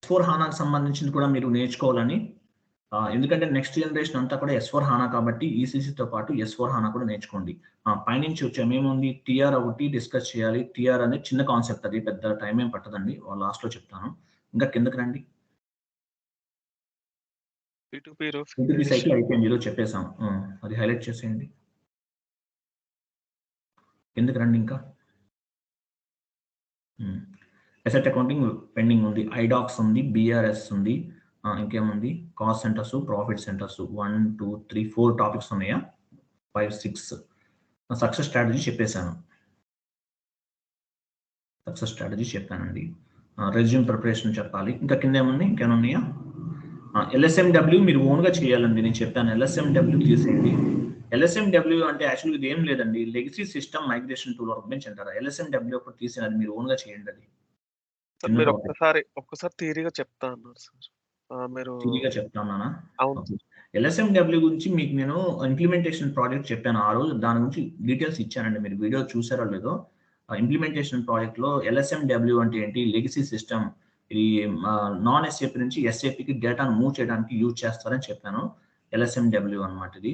S4 హానాకి సంబంధించింది కూడా మీరు నేర్చుకోవాలని, ఎందుకంటే నెక్స్ట్ జనరేషన్ అంతా కూడా S4 హానా కాబట్టి ఈసీసీతో పాటు S4 హానా కూడా నేర్చుకోండి. పైనుంచి వచ్చాము ఏముంది టీఆర్ ఒకటి డిస్కస్ చేయాలి. టీఆర్ అనేది చిన్న కాన్సెప్ట్, అది పెద్ద టైం ఏం పట్టదండి. లాస్ట్‌లో చెప్తాను. ఇంకా కిందకి రండి. P2P సైకిల్ అయిపోయింది. ఈరోజు చెప్పేసాం. అది హైలైట్ చేసేయండి. కిందకి రండి ఇంకా. అసెట్ అకౌంటింగ్ పెండింగ్ ఉంది. ఐడాక్స్ ఉంది, బీఆర్ఎస్ ఉంది, ఇంకేముంది cost centres, profit centres 1, 2, 3, 4 topics ఉన్నాయా? 5, 6 సక్సెస్ స్ట్రాటజీ చెప్పేశాను. సక్సెస్ స్ట్రాటజీ చెప్పానండి. రెజ్యూమ్ ప్రిపరేషన్ చెప్పాలి. ఇంకా కింద ఏముంది? ఇంకేమైనా ఉన్నాయా? LSMW మీరు ఓన్గా చేయాలండి. నేను చెప్పాను LSMW తీసేయండి. LSMW అంటే యాక్చువల్గా ఇది ఏం లేదండి, legacy system migration tool work bench అంటారు. LSMW ఒకటి తీసేయాలి, మీరు ఓన్గా చేయండి. అది మీరు ఒక్కసారి థియరీగా చెప్తా అన్నారు సార్. మీరు థియరీగా చెప్తానా? అవును. LSMW గురించి మీకు నేను ఇంప్లిమెంటేషన్ ప్రాజెక్ట్ చెప్పాను ఆ రోజు. దాని గురించి డీటెయిల్స్ ఇచ్చానండి. మీరు వీడియో చూసారో లేదో. ఇంప్లిమెంటేషన్ ప్రాజెక్ట్లో LSMW అంటే ఏంటి, లెగసీ సిస్టమ్, ఇది నాన్ ఎస్ఏపీ నుంచి ఎస్ఏపీకి డేటాను మూవ్ చేయడానికి యూజ్ చేస్తారని చెప్పాను. LSMW అనమాట ఇది.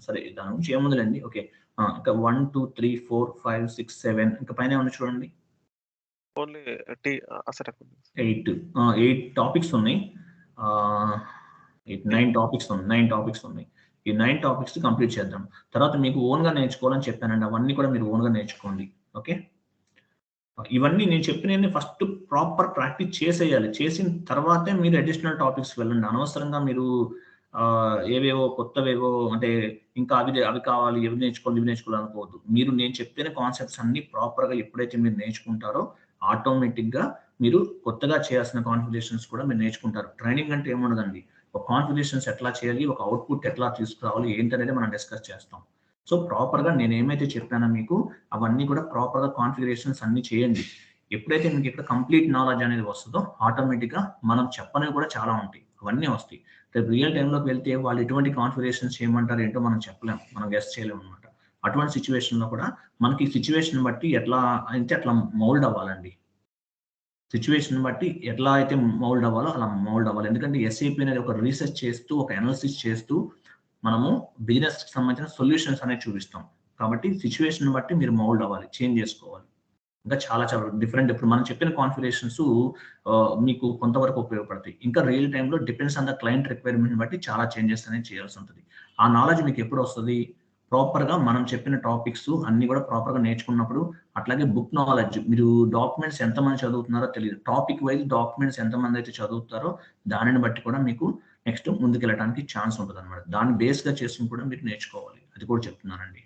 సరే దాని గురించి ఏముందిలేండి. ఓకే, ఇంకా 1, 2, 3, 4, 5, 6, 7 ఇంకా పైన ఏమన్నా చూడండి. ఓన్లీ 8 టాపిక్స్ ఉన్నాయి. 9 టాపిక్స్ ఉన్నాయి. ఈ 9 టాపిక్స్ కంప్లీట్ చేద్దాం. తర్వాత మీకు ఓన్గా నేర్చుకోవాలని చెప్పానండి. అవన్నీ కూడా మీరు ఓన్గా నేర్చుకోండి. ఓకే, ఇవన్నీ నేను చెప్పినవన్నీ ఫస్ట్ ప్రాపర్ ప్రాక్టీస్ చేసేయాలి. చేసిన తర్వాతే మీరు అడిషనల్ టాపిక్స్ వెళ్ళండి. అనవసరంగా మీరు ఏవేవో కొత్తవేవో అంటే ఇంకా అవి కావాలి, ఇవి నేర్చుకోవాలి అనుకోవద్దు. మీరు నేను చెప్పిన కాన్సెప్ట్స్ అన్ని ప్రాపర్గా ఎప్పుడైతే మీరు నేర్చుకుంటారో ఆటోమేటిక్గా మీరు కొత్తగా చేయాల్సిన కాన్ఫిగరేషన్స్ కూడా మీరు నేర్చుకుంటారు. ట్రైనింగ్ అంటే ఏముండదండి, ఒక కాన్ఫిగరేషన్స్ ఎట్లా చేయాలి, ఒక అవుట్పుట్ ఎట్లా తీసుకురావాలి ఏంటనేది మనం డిస్కస్ చేస్తాం. సో ప్రాపర్గా నేను ఏమైతే చెప్పానో మీకు అవన్నీ కూడా ప్రాపర్గా కాన్ఫిగరేషన్స్ అన్ని చేయండి. ఎప్పుడైతే మీకు ఇక్కడ కంప్లీట్ నాలెడ్జ్ అనేది వస్తుందో ఆటోమేటిక్గా మనం చెప్పనివి కూడా చాలా ఉంటాయి, అవన్నీ వస్తాయి. రేపు రియల్ టైంలోకి వెళ్తే వాళ్ళు ఎటువంటి కాన్ఫిగరేషన్స్ చేయమంటారు ఏంటో మనం చెప్పలేం, మనం గెస్ట్ చేయలేము అనమాట. అటువంటి సిచ్యువేషన్లో కూడా మనకి సిచ్యువేషన్ బట్టి ఎట్లా అయితే అట్లా మౌల్డ్ అవ్వాలండి. సిచ్యువేషన్ బట్టి ఎట్లా అయితే మౌల్డ్ అవ్వాలో అలా మౌల్డ్ అవ్వాలి. ఎందుకంటే ఎస్ఏపీ అనేది ఒక రీసెర్చ్ చేస్తూ, ఒక అనాలిసిస్ చేస్తూ మనము బిజినెస్కి సంబంధించిన సొల్యూషన్స్ అనేవి చూపిస్తాం. కాబట్టి సిచ్యువేషన్ బట్టి మీరు మౌల్డ్ అవ్వాలి, చేంజ్ చేసుకోవాలి. ఇంకా చాలా చాలా డిఫరెంట్. ఇప్పుడు మనం చెప్పిన కాన్ఫిగరేషన్స్ మీకు కొంతవరకు ఉపయోగపడతాయి. ఇంకా రియల్ టైంలో depends on the client requirement బట్టి చాలా చేంజెస్ అనేది చేయాల్సి ఉంటుంది. ఆ నాలెడ్జ్ మీకు ఎప్పుడు వస్తుంది? ప్రాపర్గా మనం చెప్పిన టాపిక్స్ అన్ని కూడా ప్రాపర్గా నేర్చుకున్నప్పుడు. అట్లాగే బుక్ నాలెడ్జ్, మీరు డాక్యుమెంట్స్ ఎంతమంది చదువుతున్నారో తెలియదు. టాపిక్ వైజ్ డాక్యుమెంట్స్ ఎంతమంది అయితే చదువుతారో దానిని బట్టి కూడా మీకు నెక్స్ట్ ముందుకెళ్ళడానికి ఛాన్స్ ఉంటుంది అనమాట. దాన్ని బేస్గా చేసుకుని కూడా మీరు నేర్చుకోవాలి. అది కూడా చెప్తున్నానండి.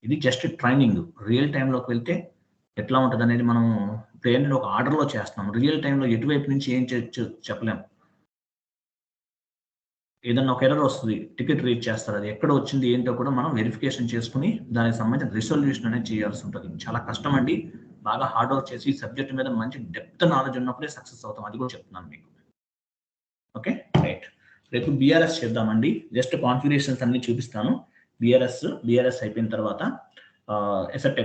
ఇది జస్ట్ ట్రైనింగ్. రియల్ టైంలోకి వెళ్తే ఎట్లా ఉంటుంది అనేది మనం ఇప్పుడు ఒక ఆర్డర్లో చేస్తున్నాం. రియల్ టైంలో ఎటువైపు నుంచి ఏం చెప్పలేం. ఏదన్నా ఒక ఎర్రర్ వస్తుంది, టికెట్ రీచ్ చేస్తారు, అది ఎక్కడ వచ్చింది ఏంటో కూడా మనం వెరిఫికేషన్ చేసుకుని దానికి సంబంధించిన రిజల్యూషన్ అనేది చేయాల్సి ఉంటుంది. చాలా కష్టం అండి. బాగా హార్డ్ వర్క్ చేసి సబ్జెక్ట్ మీద మంచి డెప్త్ నాలెడ్జ్ ఉన్నప్పుడే సక్సెస్ అవుతాం. అది కూడా చెప్తున్నాను మీకు. Okay right. రేపు బీఆర్ఎస్ చేద్దామండి. జస్ట్ కాన్ఫిగరేషన్స్ అన్ని చూపిస్తాను. బీఆర్ఎస్ అయిపోయిన తర్వాత ఎసెట్